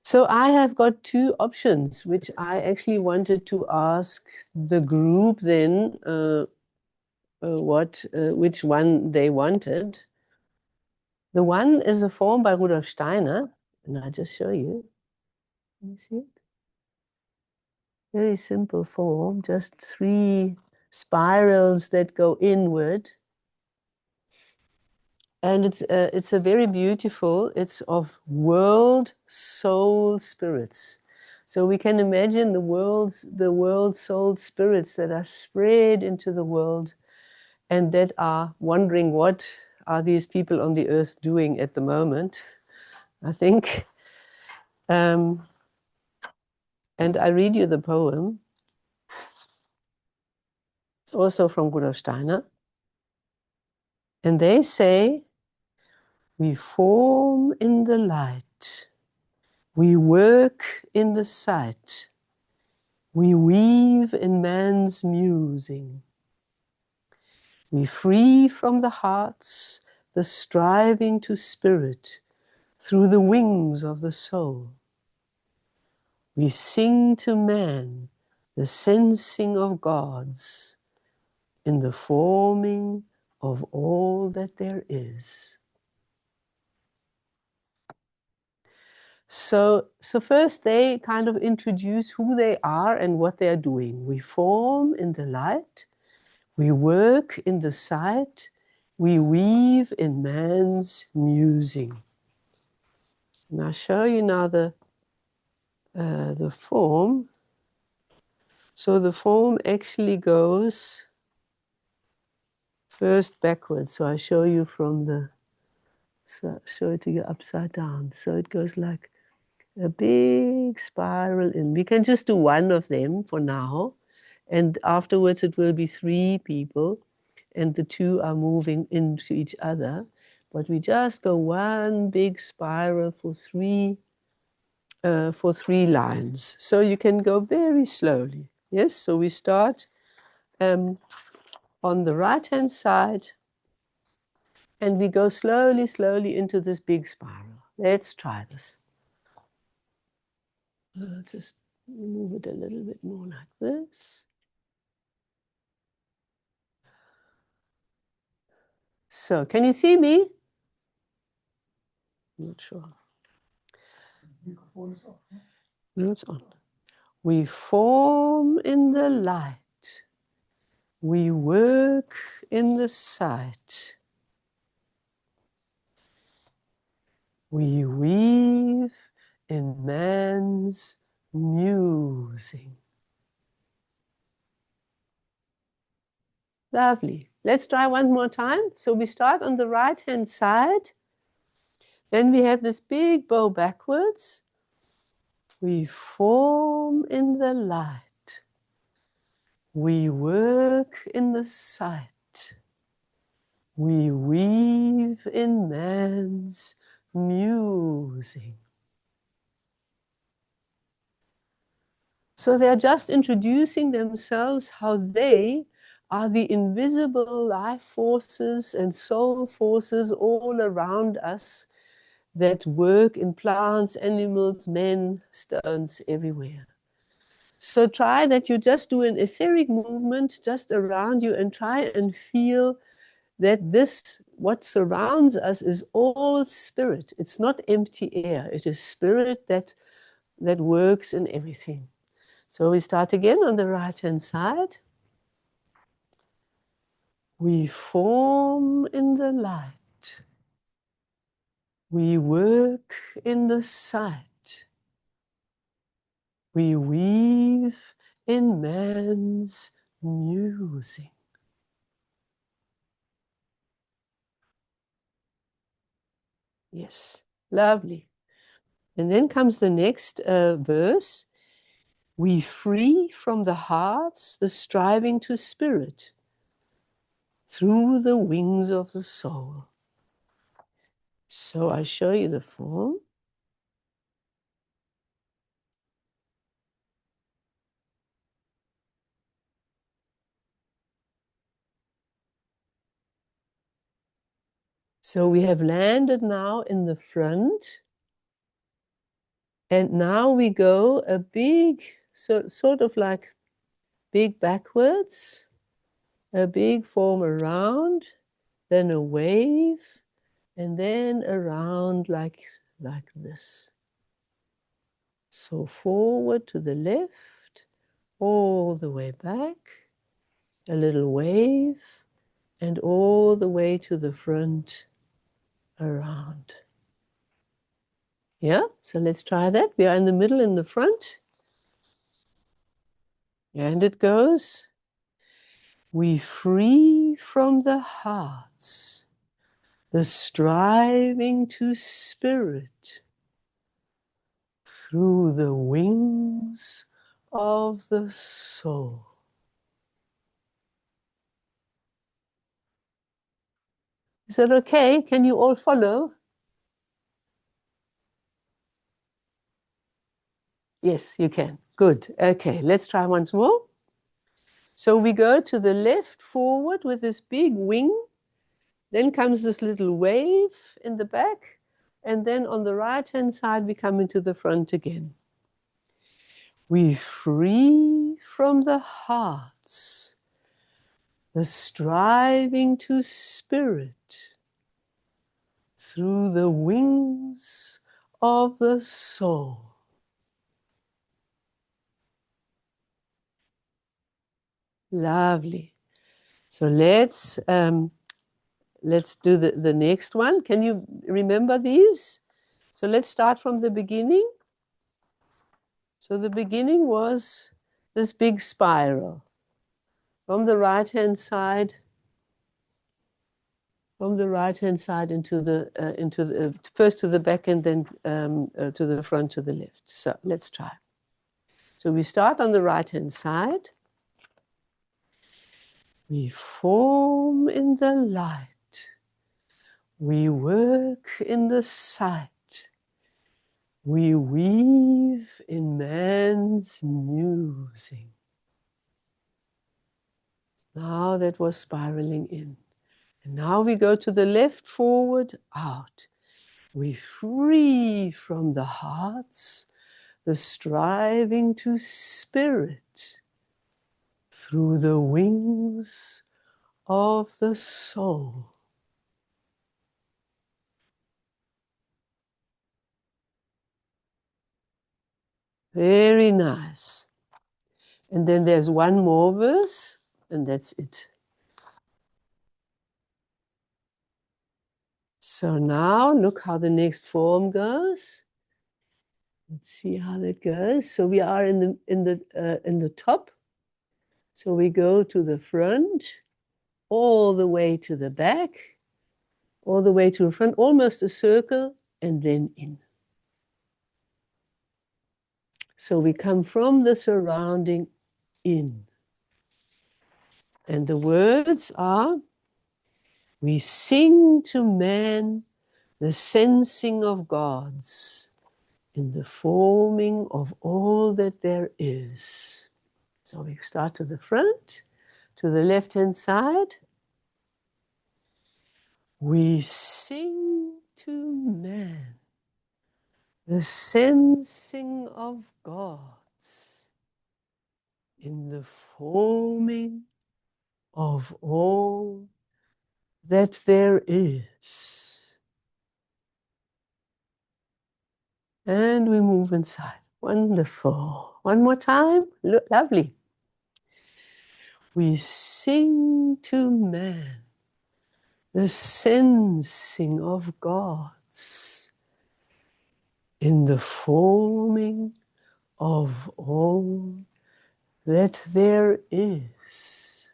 So I have got two options, which I actually wanted to ask the group then which one they wanted. The one is a form by Rudolf Steiner, and I'll just show you. Can you see it? Very simple form, just 3 spirals that go inward. And it's a very beautiful, it's of world soul spirits. So we can imagine the world soul spirits that are spread into the world and that are wondering what are these people on the earth doing at the moment, I think. And I read you the poem. It's also from Rudolf Steiner. And they say, we form in the light, we work in the sight, we weave in man's musing. We free from the hearts the striving to spirit through the wings of the soul. We sing to man the sensing of gods in the forming of all that there is. So first they kind of introduce who they are and what they are doing. We form in the light, we work in the sight, we weave in man's musing. And I'll show you now the form. So the form actually goes first backwards. So I show you from the, so show it to you upside down. So it goes like a big spiral in. We can just do one of them for now. And afterwards it will be 3 people. And the 2 are moving into each other. But we just go one big spiral for 3 lines. So you can go very slowly. Yes, so we start on the right-hand side. And we go slowly, slowly into this big spiral. Let's try this. Just move it a little bit more like this. So, can you see me? Not sure. No, it's on. We form in the light. We work in the sight. We weave in man's musing. Lovely. Let's try one more time. So we start on the right-hand side. Then we have this big bow backwards. We form in the light. We work in the sight. We weave in man's musing. So they're just introducing themselves, how they are the invisible life forces and soul forces all around us that work in plants, animals, men, stones, everywhere. So try that you just do an etheric movement just around you and try and feel that this, what surrounds us, is all spirit. It's not empty air. It is spirit that works in everything. So we start again on the right-hand side. We form in the light. We work in the sight. We weave in man's musing. Yes, lovely. And then comes the next verse. We free from the hearts the striving to spirit through the wings of the soul. So I show you the form. So we have landed now in the front. And now we go a big, sort of like big backwards, a big form around, then a wave, and then around like this. So forward to the left, all the way back, a little wave, and all the way to the front, around. Yeah, so let's try that. We are in the middle, in the front. And it goes. We free from the hearts the striving to spirit through the wings of the soul. Is that okay? Can you all follow? Yes, you can. Good. Okay, let's try once more. So we go to the left forward with this big wing. Then comes this little wave in the back. And then on the right-hand side, we come into the front again. We free from the hearts the striving to spirit through the wings of the soul. Lovely. So let's do the next one. Can you remember these? So let's start from the beginning. So the beginning was this big spiral. From the right-hand side into the first to the back and then to the front to the left. So let's try. So we start on the right-hand side. We form in the light. We work in the sight. We weave in man's musing. Now that was spiraling in. And now we go to the left, forward, out. We free from the hearts the striving to spirit through the wings of the soul. Very nice. And then there's one more verse, and that's it. So now look how the next form goes. Let's see how that goes. So we are in the top. So we go to the front, all the way to the back, all the way to the front, almost a circle, and then in. So we come from the surrounding in. And the words are, we sing to man the sensing of gods in the forming of all that there is. So we start to the front, to the left-hand side. We sing to man the sensing of gods in the forming of all that there is. And we move inside. Wonderful. One more time. Look, lovely. We sing to man the sensing of gods in the forming of all that there is.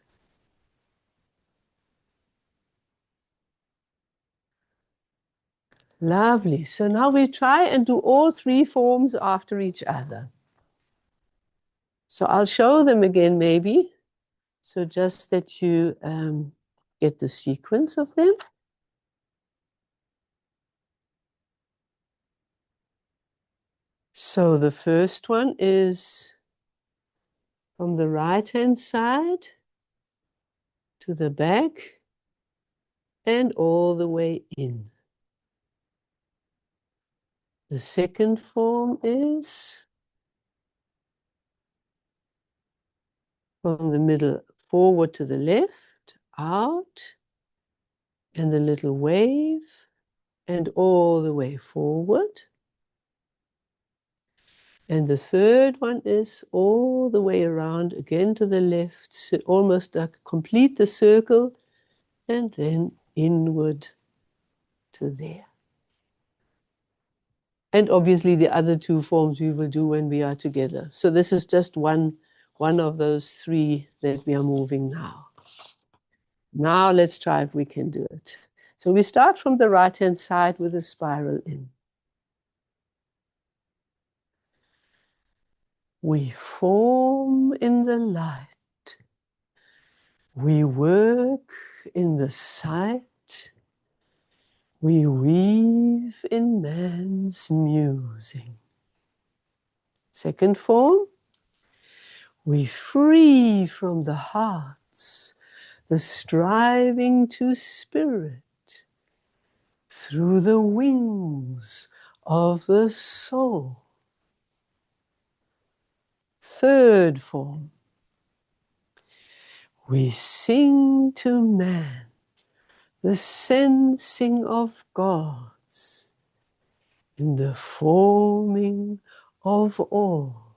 Lovely. So now we try and do all three forms after each other. So I'll show them again maybe. So just that you get the sequence of them. So the first one is from the right-hand side to the back and all the way in. The second form is from the middle forward to the left, out, and a little wave, and all the way forward. And the third one is all the way around, again to the left, so almost like complete the circle, and then inward to there. And obviously the other two forms we will do when we are together. So this is just one of those three that we are moving now. Now let's try if we can do it. So we start from the right-hand side with a spiral in. We form in the light. We work in the sight. We weave in man's musing. Second form. We free from the hearts, the striving to spirit, through the wings of the soul. Third form. We sing to man the sensing of gods in the forming of all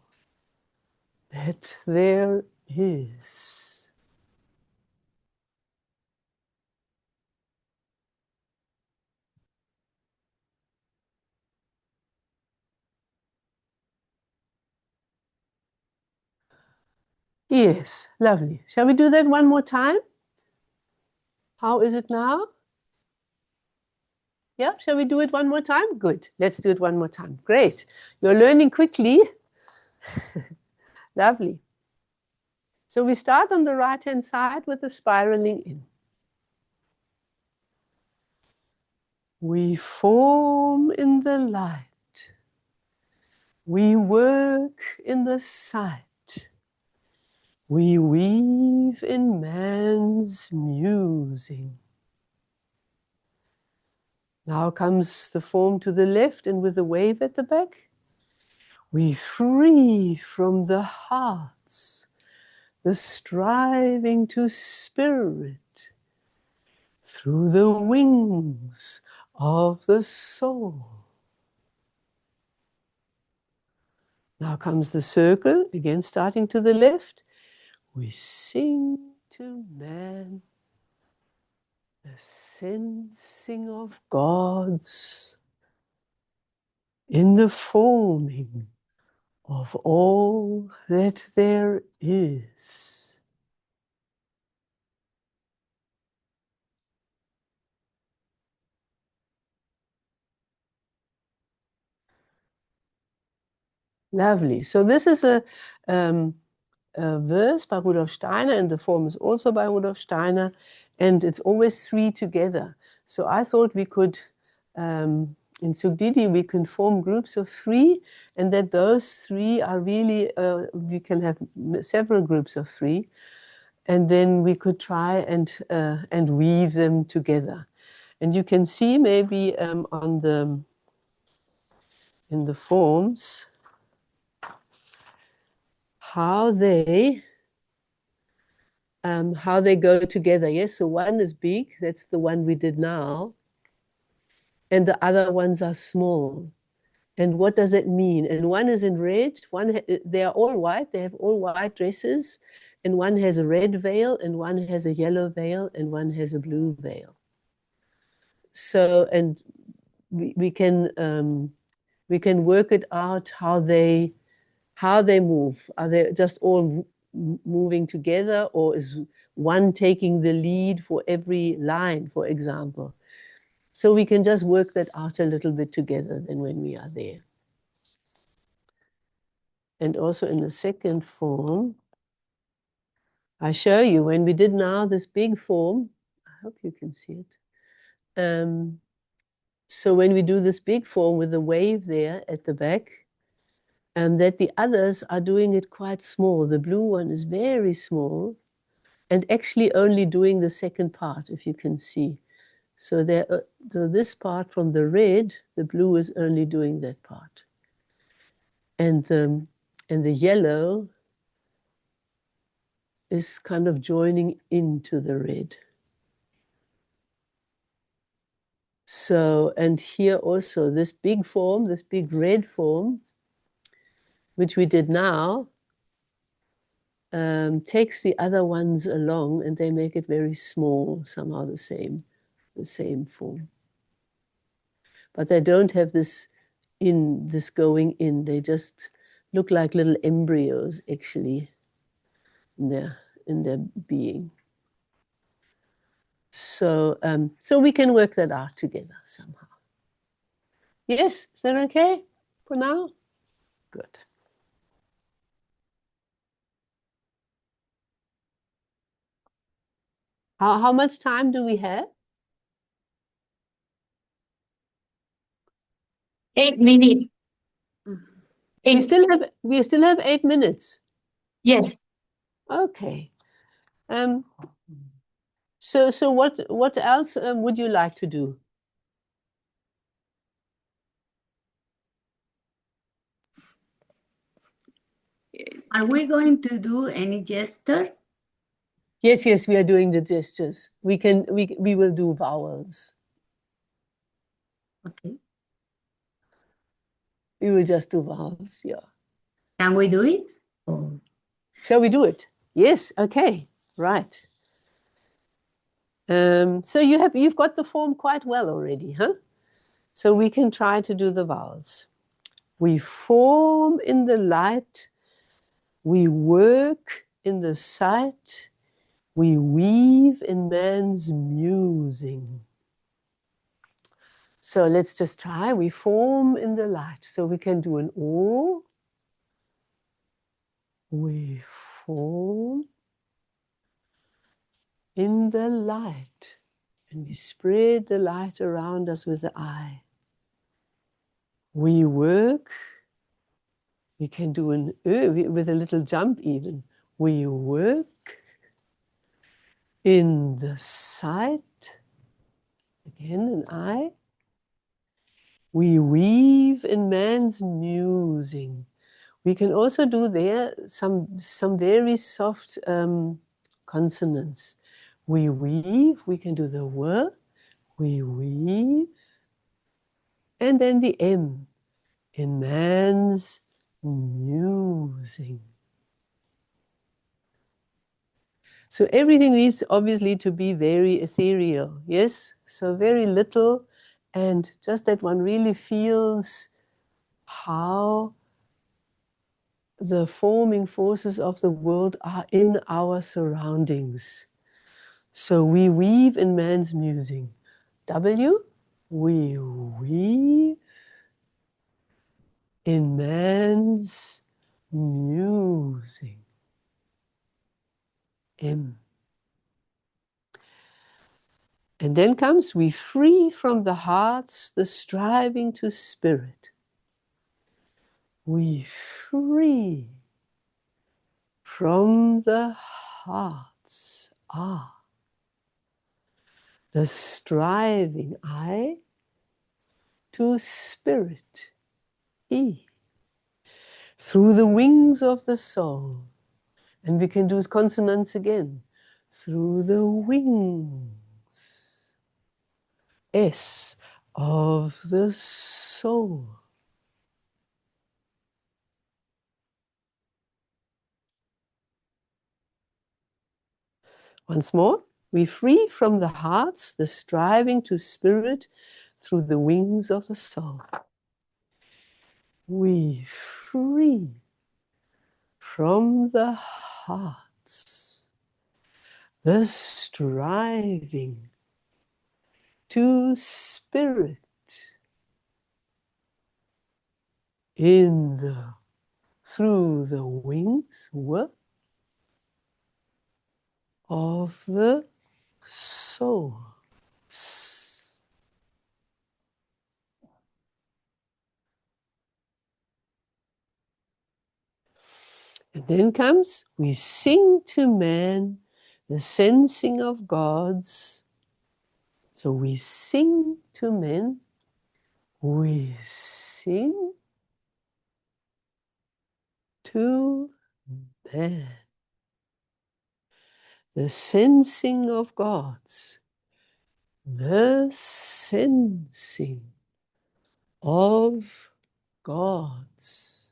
that there is. Yes, lovely. Shall we do that one more time? How is it now? Yeah, shall we do it one more time? Good. Let's do it one more time. Great. You're learning quickly. Lovely. So we start on the right-hand side with the spiraling in. We form in the light. We work in the sight. We weave in man's musing. Now comes the form to the left and with a wave at the back. We free from the hearts, the striving to spirit, through the wings of the soul. Now comes the circle, again starting to the left. We sing to man the sensing of gods in the forming of all that there is. Lovely. So this is a verse by Rudolf Steiner, and the form is also by Rudolf Steiner, and it's always three together. So I thought we could, in Sugdidi, we can form groups of three, and that those three are really, we can have several groups of three, and then we could try and weave them together. And you can see maybe in the forms how they go together. Yes, so one is big, that's the one we did now, and the other ones are small. And what does that mean? And one is in red, they are all white, they have all white dresses, and one has a red veil, and one has a yellow veil, and one has a blue veil. So, and we can work it out how they move. Are they just all moving together, or is one taking the lead for every line, for example? So we can just work that out a little bit together then when we are there. And also in the second form, I show you when we did now this big form, I hope you can see it. So when we do this big form with the wave there at the back, that the others are doing it quite small. The blue one is very small and actually only doing the second part, if you can see. So this part from the red, the blue is only doing that part. And the yellow is kind of joining into the red. So, and here also, this big form, this big red form, which we did now, takes the other ones along and they make it very small, somehow the same form. But they don't have this going in. They just look like little embryos, actually, in their being. So we can work that out together somehow. Yes, is that okay for now? Good. How much time do we have? 8 minutes. We still have 8 minutes. Yes. Okay. So what else would you like to do? Are we going to do any gesture? Yes, we are doing the gestures. We will do vowels. Okay. We will just do vowels, yeah. Can we do it? Oh. Shall we do it? Yes, okay, right. So you've got the form quite well already, huh? So we can try to do the vowels. We form in the light, we work in the sight, we weave in man's musing. So let's just try. We form in the light. So we can do an O. We form in the light. And we spread the light around us with the eye. We work. We can do an Ö with a little jump even. We work in the sight. Again, an eye. We weave in man's musing. We can also do there some very soft consonants. We weave, we can do the W, we weave, and then the M, in man's musing. So everything needs obviously to be very ethereal, yes? So very little, and just that one really feels how the forming forces of the world are in our surroundings. So we weave in man's musing. W, we weave in man's musing. M. And then comes we free from the hearts the striving to spirit. We free from the hearts. The striving I to spirit. E. Through the wings of the soul. And we can do consonants again. Through the wings. S of the soul. Once more. We free from the hearts the striving to spirit through the wings of the soul. We free from the hearts the striving to spirit through the wings of the soul. And then comes, we sing to man the sensing of gods So we sing to men, we sing to man. The sensing of gods, the sensing of gods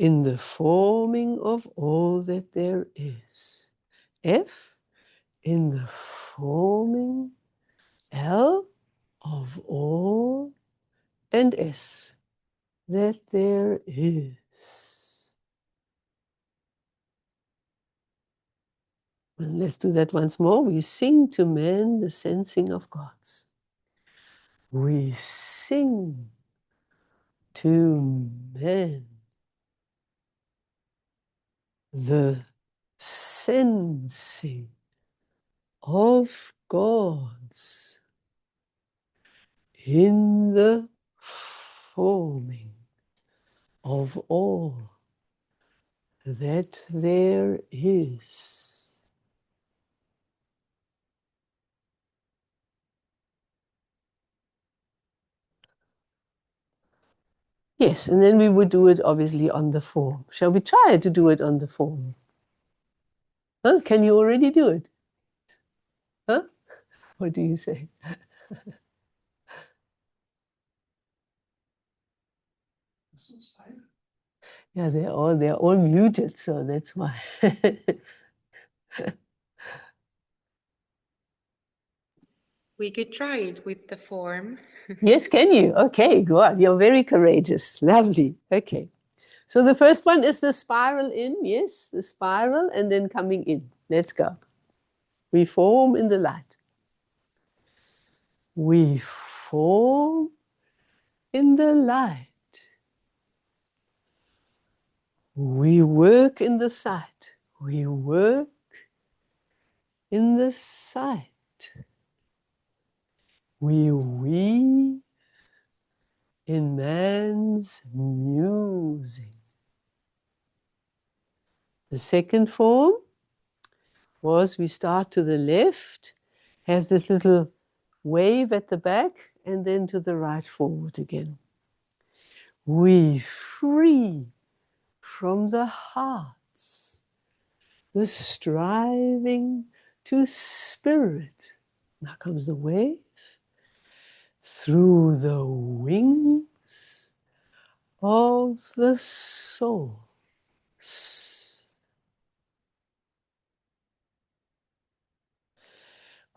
in the forming of all that there is. F, in the forming, L, of all, and S, that there is. And let's do that once more. We sing to man the sensing of gods. We sing to man the sensing of gods in the forming of all that there is. Yes, and then we would do it obviously on the form. Shall we try to do it on the form? Huh? Can you already do it? Huh? What do you say? Yeah, they're all muted, so that's why. We could try it with the form. Yes, can you? Okay, go on. You're very courageous. Lovely. Okay. So the first one is the spiral in. Yes, the spiral and then coming in. Let's go. We form in the light. We form in the light. We work in the sight. We work in the sight. We weave in man's musing. The second form was we start to the left, have this little wave at the back, and then to the right forward again. We free from the hearts the striving to spirit. Now comes the wave through the wings of the soul.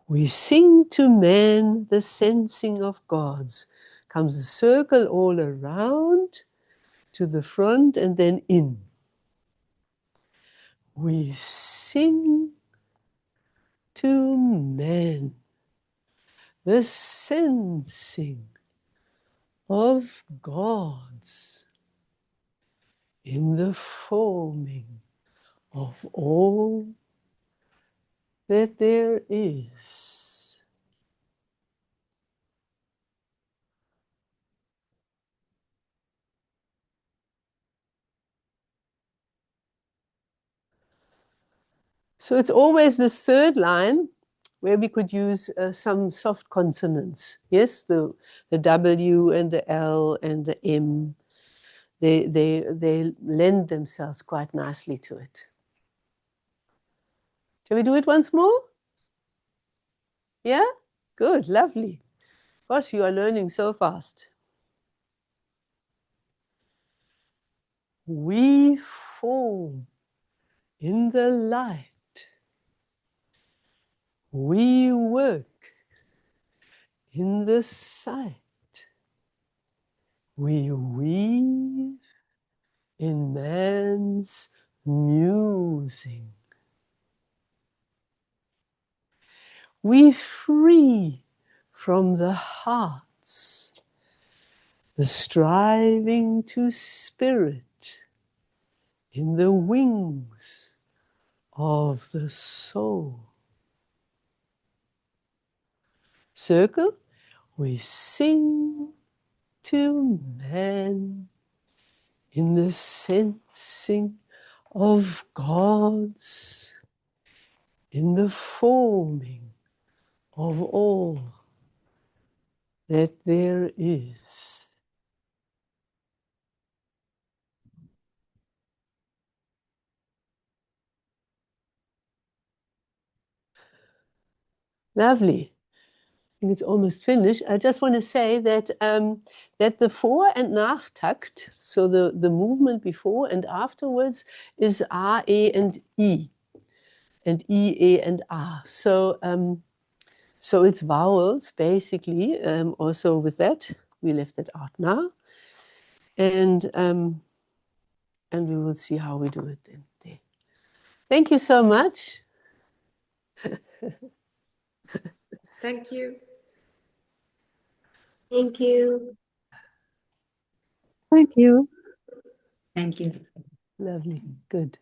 We sing to man the sensing of gods. Comes the circle all around to the front and then in. We sing to man the sensing of gods in the forming of all that there is. So it's always this third line where we could use some soft consonants. Yes, the W and the L and the M, they lend themselves quite nicely to it. Shall we do it once more? Yeah? Good, lovely. Gosh, you are learning so fast. We form in the light. We work in the sight. We weave in man's musing. We free from the hearts the striving to spirit in the wings of the soul. Circle, we sing to man in the sensing of gods in the forming of all that there is. Lovely. I think it's almost finished. I just want to say that that the Vor- and Nachtakt, so the movement before and afterwards, is A, E, and I, and I, E, and A. So it's vowels basically. Also with that, we left it out now, and we will see how we do it then. Thank you so much. Thank you. Thank you. Thank you. Thank you. Lovely. Good.